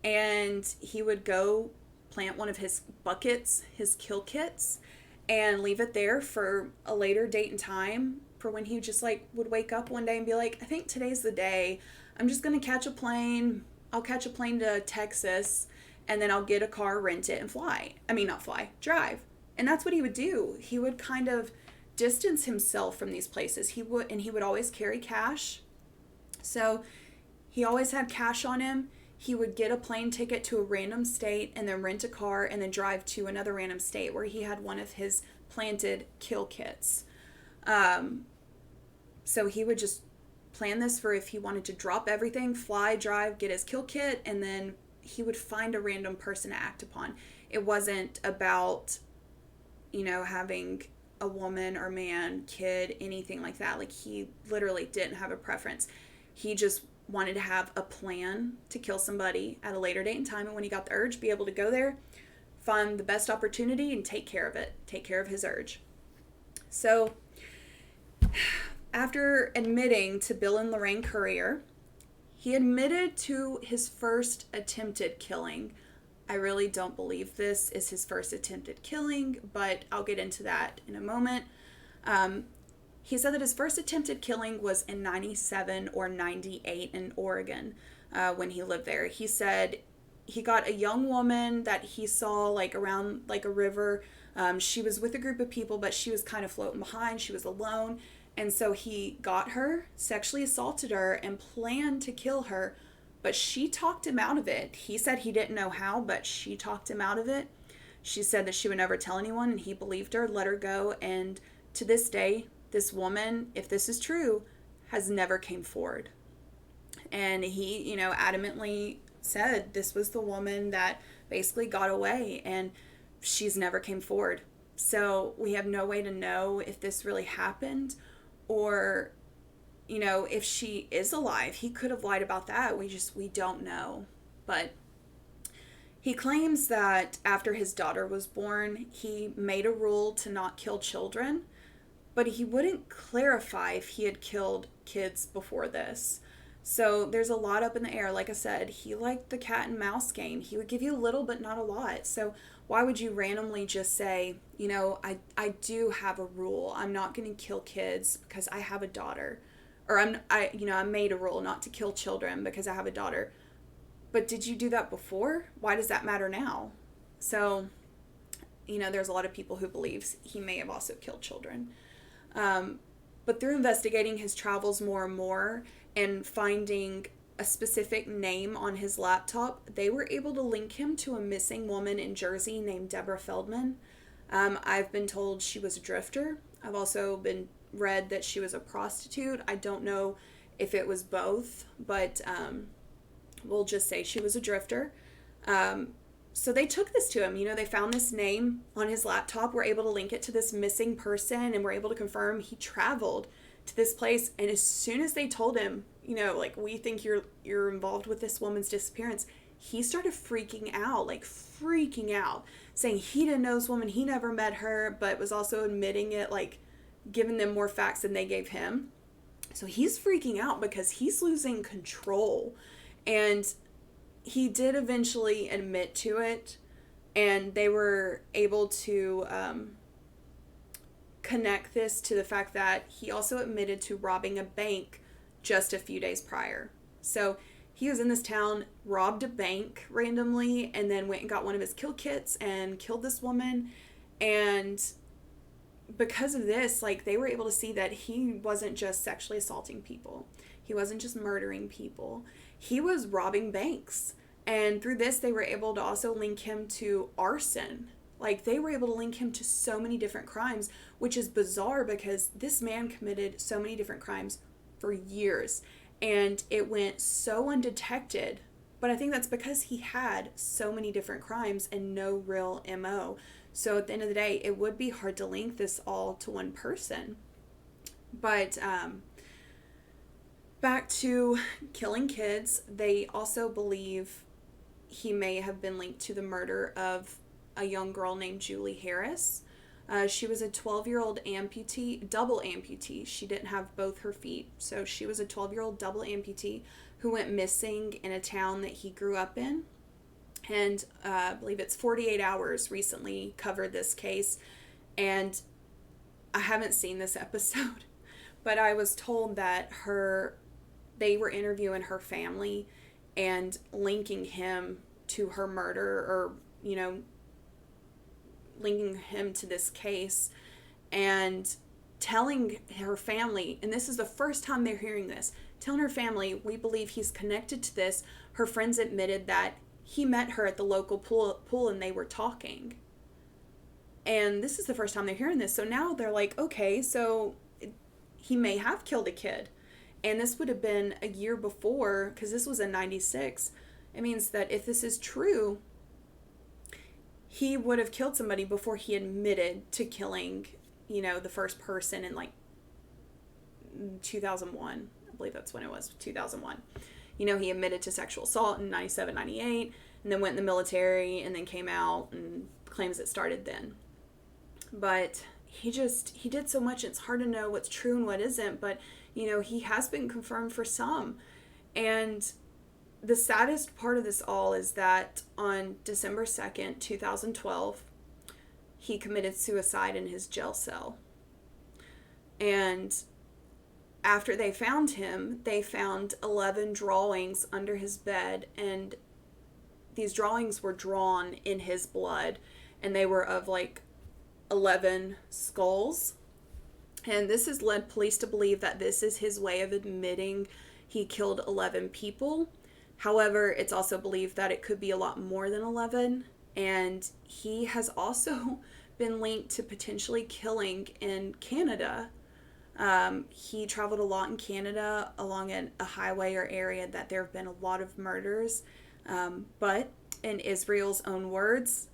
and he would go plant one of his buckets, his kill kits, and leave it there for a later date and time for when he just like would wake up one day and be like, I think today's the day. I'm just going to catch a plane. I'll catch a plane to Texas, and then I'll get a car, rent it, and fly. I mean, not fly, drive. And that's what he would do. He would kind of distance himself from these places. He would always carry cash. So he always had cash on him. He would get a plane ticket to a random state and then rent a car and then drive to another random state where he had one of his planted kill kits. So he would just plan this for if he wanted to drop everything, fly, drive, get his kill kit, and then he would find a random person to act upon. It wasn't about, having a woman or man, kid, anything like that. Like, he literally didn't have a preference. He just wanted to have a plan to kill somebody at a later date and time, and when he got the urge, be able to go there, find the best opportunity, and take care of it, take care of his urge. So after admitting to Bill and Lorraine Currier, he admitted to his first attempted killing. I really don't believe this is his first attempted killing, but I'll get into that in a moment. He said that his first attempted killing was in 97 or 98 in Oregon when he lived there. He said he got a young woman that he saw around a river. She was with a group of people, but she was kind of floating behind. She was alone. And so he got her, sexually assaulted her, and planned to kill her. But she talked him out of it. He said he didn't know how, but she talked him out of it. She said that she would never tell anyone, and he believed her, let her go. And to this day, this woman, if this is true, has never came forward. And he, adamantly said this was the woman that basically got away, and she's never came forward. So we have no way to know if this really happened, or if she is alive. He could have lied about that. We don't know. But he claims that after his daughter was born, he made a rule to not kill children, but he wouldn't clarify if he had killed kids before this. So there's a lot up in the air. Like I said, he liked the cat and mouse game. He would give you a little, but not a lot. So why would you randomly just say, I do have a rule. I'm not going to kill kids because I have a daughter. Or I made a rule not to kill children because I have a daughter. But did you do that before? Why does that matter now? So, there's a lot of people who believes he may have also killed children. But through investigating his travels more and more and finding a specific name on his laptop, they were able to link him to a missing woman in Jersey named Deborah Feldman. I've been told she was a drifter. I've also been read that she was a prostitute. I don't know if it was both, but we'll just say she was a drifter. So they took this to him. They found this name on his laptop, were able to link it to this missing person, and were able to confirm he traveled to this place. And as soon as they told him, we think you're involved with this woman's disappearance, he started freaking out, saying he didn't know this woman, he never met her, but was also admitting it, giving them more facts than they gave him. So he's freaking out because he's losing control. And he did eventually admit to it, and they were able to connect this to the fact that he also admitted to robbing a bank just a few days prior. So he was in this town, robbed a bank randomly, and then went and got one of his kill kits and killed this woman. And because of this, they were able to see that he wasn't just sexually assaulting people. He wasn't just murdering people. He was robbing banks. And through this, they were able to also link him to arson. They were able to link him to so many different crimes, which is bizarre because this man committed so many different crimes for years. And it went so undetected. But I think that's because he had so many different crimes and no real MO. So at the end of the day, it would be hard to link this all to one person. But back to killing kids, they also believe he may have been linked to the murder of a young girl named Julie Harris. She was a 12-year-old amputee, double amputee. She didn't have both her feet. So she was a 12-year-old double amputee who went missing in a town that he grew up in. And I believe it's 48 Hours recently covered this case. And I haven't seen this episode, but I was told that they were interviewing her family and linking him to her murder or, linking him to this case, and telling her family, and this is the first time they're hearing this, telling her family, we believe he's connected to this. Her friends admitted that he met her at the local pool and they were talking. And this is the first time they're hearing this. So now they're like, okay, so he may have killed a kid. And this would have been a year before, because this was in 96. It means that if this is true, he would have killed somebody before he admitted to killing, the first person in like 2001. I believe that's when it was, 2001. He admitted to sexual assault in 97, 98, and then went in the military and then came out and claims it started then. But he did so much, it's hard to know what's true and what isn't, but, he has been confirmed for some. And the saddest part of this all is that on December 2nd, 2012, he committed suicide in his jail cell. And after they found him, they found 11 drawings under his bed, and these drawings were drawn in his blood, and they were of like 11 skulls. And this has led police to believe that this is his way of admitting he killed 11 people. However, it's also believed that it could be a lot more than 11. And he has also been linked to potentially killing in Canada. He traveled a lot in Canada along a highway or area that there have been a lot of murders. But in Israel's own words,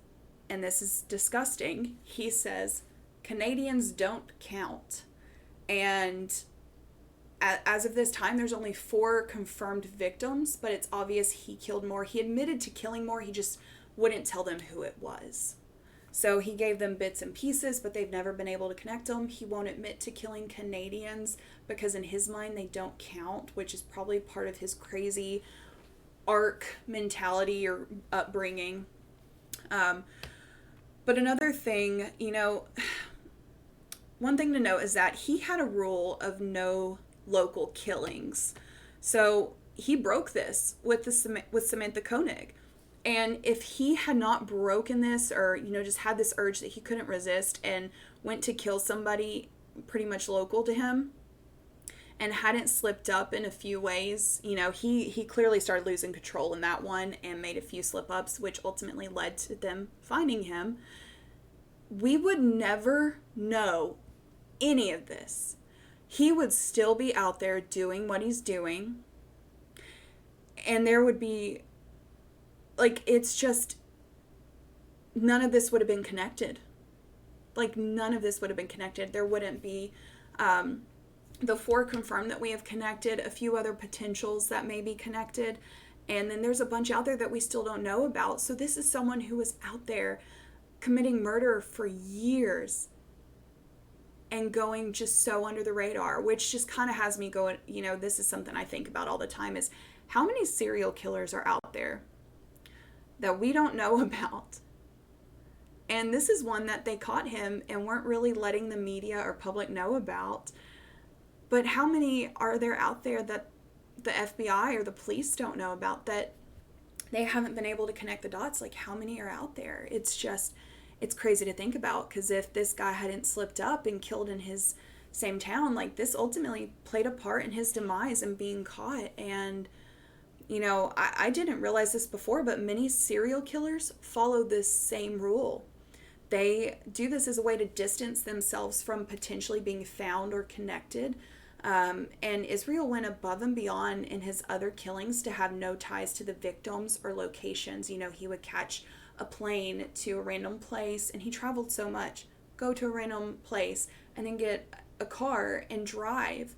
and this is disgusting, he says, Canadians don't count. And as of this time, there's only 4 confirmed victims, but it's obvious he killed more. He admitted to killing more, he just wouldn't tell them who it was. So he gave them bits and pieces, but they've never been able to connect them. He won't admit to killing Canadians because in his mind they don't count, which is probably part of his crazy ARC mentality or upbringing. But another thing, one thing to note is that he had a rule of no local killings. So he broke this with Samantha Koenig. And if he had not broken this or, just had this urge that he couldn't resist and went to kill somebody pretty much local to him and hadn't slipped up in a few ways, he clearly started losing control in that one and made a few slip-ups, which ultimately led to them finding him. We would never know any of this. He would still be out there doing what he's doing. And there would be, it's just, none of this would have been connected. None of this would have been connected. There wouldn't be the 4 confirmed that we have connected, a few other potentials that may be connected, and then there's a bunch out there that we still don't know about. So this is someone who was out there committing murder for years and going just so under the radar, which just kind of has me going, this is something I think about all the time, is how many serial killers are out there that we don't know about? And this is one that they caught him and weren't really letting the media or public know about. But how many are there out there that the FBI or the police don't know about, that they haven't been able to connect the dots? How many are out there? It's crazy to think about, because if this guy hadn't slipped up and killed in his same town, this ultimately played a part in his demise and being caught. And I didn't realize this before, but many serial killers follow this same rule. They do this as a way to distance themselves from potentially being found or connected. And Israel went above and beyond in his other killings to have no ties to the victims or locations. He would catch a plane to a random place, and he traveled so much, go to a random place, and then get a car and drive.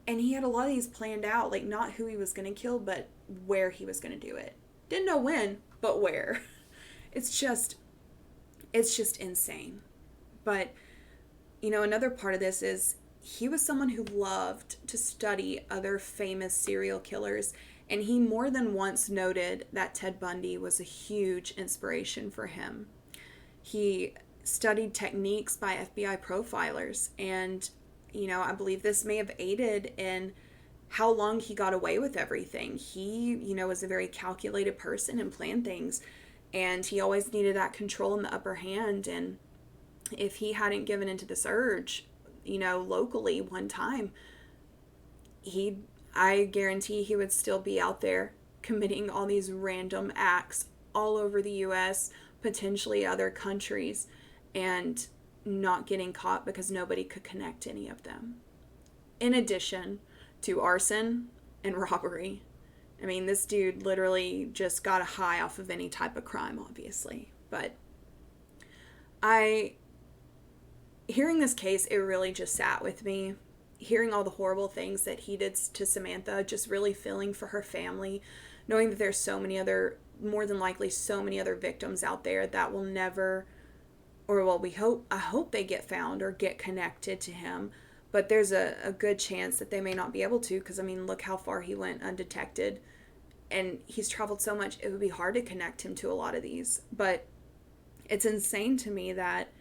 And he had a lot of these planned out, not who he was going to kill, but where he was going to do it. Didn't know when, but where. It's just insane. But, another part of this is he was someone who loved to study other famous serial killers, and he more than once noted that Ted Bundy was a huge inspiration for him. He studied techniques by FBI profilers, and I believe this may have aided in how long he got away with everything. He, was a very calculated person and planned things. And he always needed that control in the upper hand. And if he hadn't given into this urge, locally one time, I guarantee he would still be out there committing all these random acts all over the US, potentially other countries, and not getting caught because nobody could connect any of them. In addition to arson and robbery. I mean, this dude literally just got a high off of any type of crime, obviously. But hearing this case, it really just sat with me. Hearing all the horrible things that he did to Samantha, just really feeling for her family, knowing that there's so many other, more than likely so many other victims out there that will never, or well, I hope they get found or get connected to him. But there's a good chance that they may not be able to, because, I mean, look how far he went undetected. And he's traveled so much, it would be hard to connect him to a lot of these. But it's insane to me that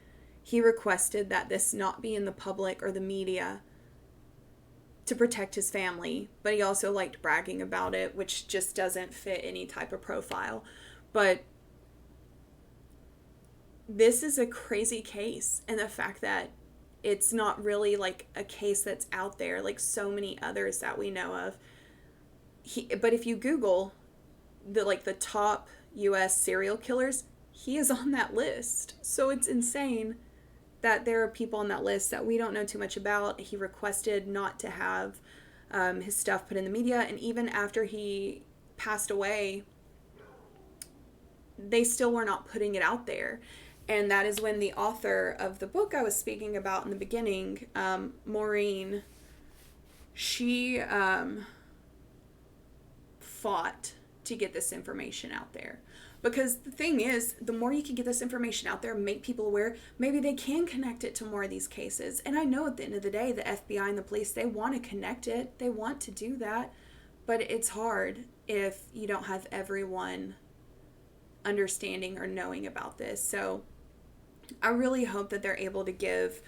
he requested that this not be in the public or the media to protect his family. But he also liked bragging about it, which just doesn't fit any type of profile. But this is a crazy case. And the fact that it's not really like a case that's out there like so many others that we know of. But if you Google the top US serial killers, he is on that list. So it's insane that there are people on that list that we don't know too much about. He requested not to have his stuff put in the media, and even after he passed away, they still were not putting it out there. And that is when the author of the book I was speaking about in the beginning, Maureen, she fought to get this information out there. Because the thing is, the more you can get this information out there, make people aware, maybe they can connect it to more of these cases. And I know at the end of the day, the FBI and the police, they want to connect it. They want to do that. But it's hard if you don't have everyone understanding or knowing about this. So I really hope that they're able to give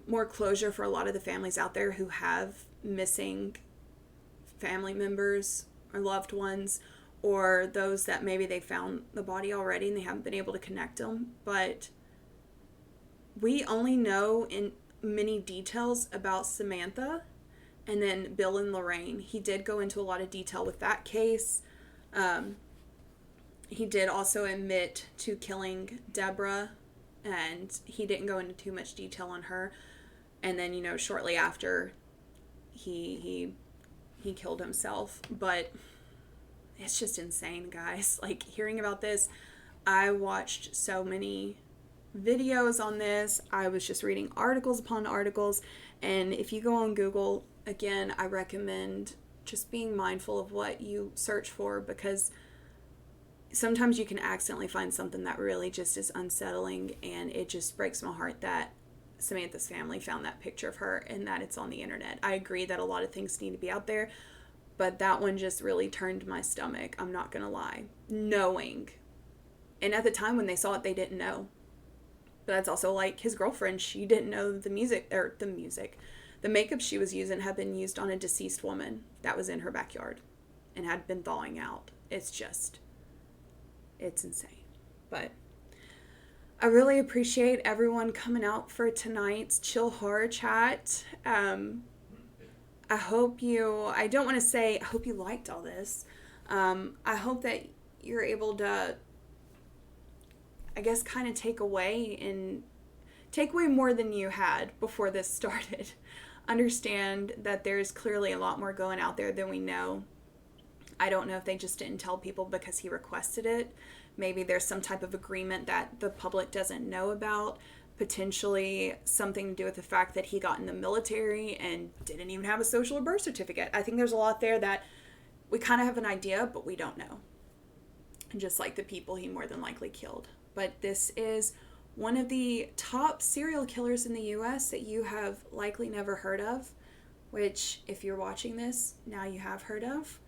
more closure for a lot of the families out there who have missing family members or loved ones, or those that maybe they found the body already and they haven't been able to connect them. But we only know in many details about Samantha and then Bill and Lorraine. He did go into a lot of detail with that case. He did also admit to killing Deborah, and he didn't go into too much detail on her. And then, shortly after, he killed himself. But it's just insane, guys. Like, hearing about this, I watched so many videos on this. I was just reading articles upon articles. And if you go on Google, again, I recommend just being mindful of what you search for, because sometimes you can accidentally find something that really just is unsettling, and it just breaks my heart that Samantha's family found that picture of her and that it's on the internet. I agree that a lot of things need to be out there, but that one just really turned my stomach. I'm not going to lie. Knowing. And at the time when they saw it, they didn't know. But that's also like his girlfriend. She didn't know the makeup she was using had been used on a deceased woman that was in her backyard and had been thawing out. It's insane. But I really appreciate everyone coming out for tonight's chill horror chat. I hope I hope you liked all this. I hope that you're able to, I guess, kind of take away more than you had before this started. Understand that there's clearly a lot more going out there than we know. I don't know if they just didn't tell people because he requested it. Maybe there's some type of agreement that the public doesn't know about. Potentially something to do with the fact that he got in the military and didn't even have a social or birth certificate. I think there's a lot there that we kind of have an idea, but we don't know. Just like the people he more than likely killed. But this is one of the top serial killers in the U.S. that you have likely never heard of, which, if you're watching this, now you have heard of.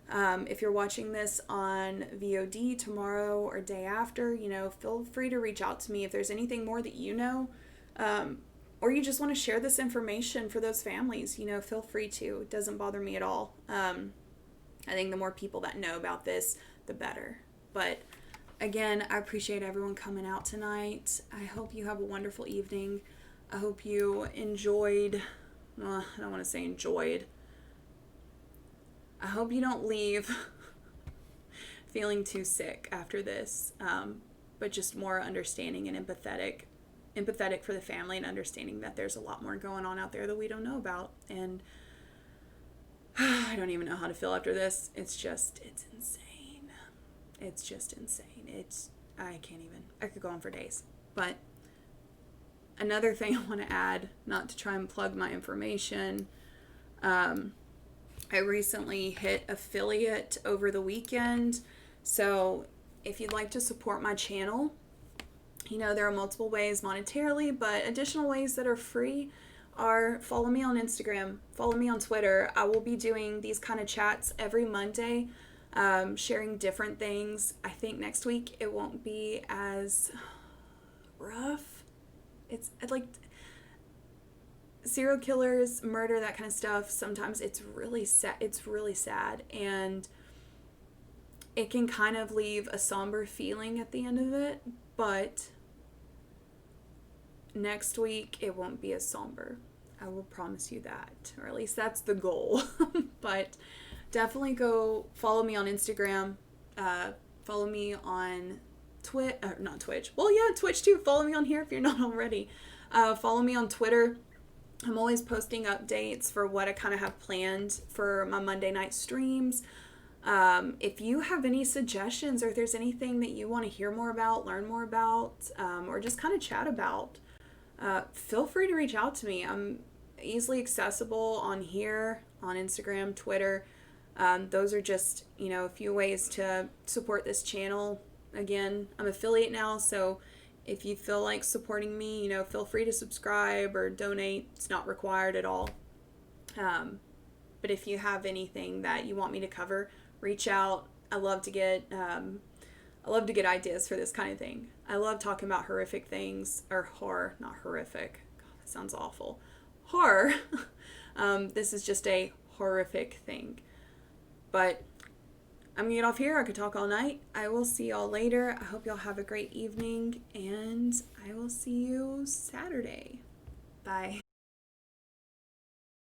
If you're watching this on VOD tomorrow or day after, feel free to reach out to me if there's anything more that you know. or you just want to share this information for those families, feel free to. It doesn't bother me at all. I think the more people that know about this, the better. But again, I appreciate everyone coming out tonight. I hope you have a wonderful evening. I hope you enjoyed, well, I don't want to say enjoyed. I hope you don't leave feeling too sick after this, but just more understanding and empathetic for the family, and understanding that there's a lot more going on out there that we don't know about. And I don't even know how to feel after this. It's insane. It's just insane. I can't even. I could go on for days. But another thing I want to add, not to try and plug my information, I recently hit affiliate over the weekend. So if you'd like to support my channel, there are multiple ways monetarily, but additional ways that are free are follow me on Instagram, follow me on Twitter. I will be doing these kind of chats every Monday, sharing different things. I think next week it won't be as rough. It's like serial killers, murder, that kind of stuff. Sometimes it's really sad, and it can kind of leave a somber feeling at the end of it, but next week it won't be as somber. I will promise you that, or at least that's the goal. But definitely go follow me on Instagram, follow me on not Twitch. Well, yeah, Twitch too. Follow me on here if you're not already. Follow me on Twitter. I'm always posting updates for what I kind of have planned for my Monday night streams. If you have any suggestions, or if there's anything that you want to hear more about, learn more about, or just kind of chat about, feel free to reach out to me. I'm easily accessible on here, on Instagram, Twitter. Those are just, a few ways to support this channel. Again, I'm affiliate now, so if you feel like supporting me, feel free to subscribe or donate. It's not required at all. But if you have anything that you want me to cover, reach out. I love to get ideas for this kind of thing. I love talking about horrific things, or horror, not horrific. God, that sounds awful. Horror. This is just a horrific thing. But I'm going to get off here. I could talk all night. I will see y'all later. I hope y'all have a great evening, and I will see you Saturday. Bye.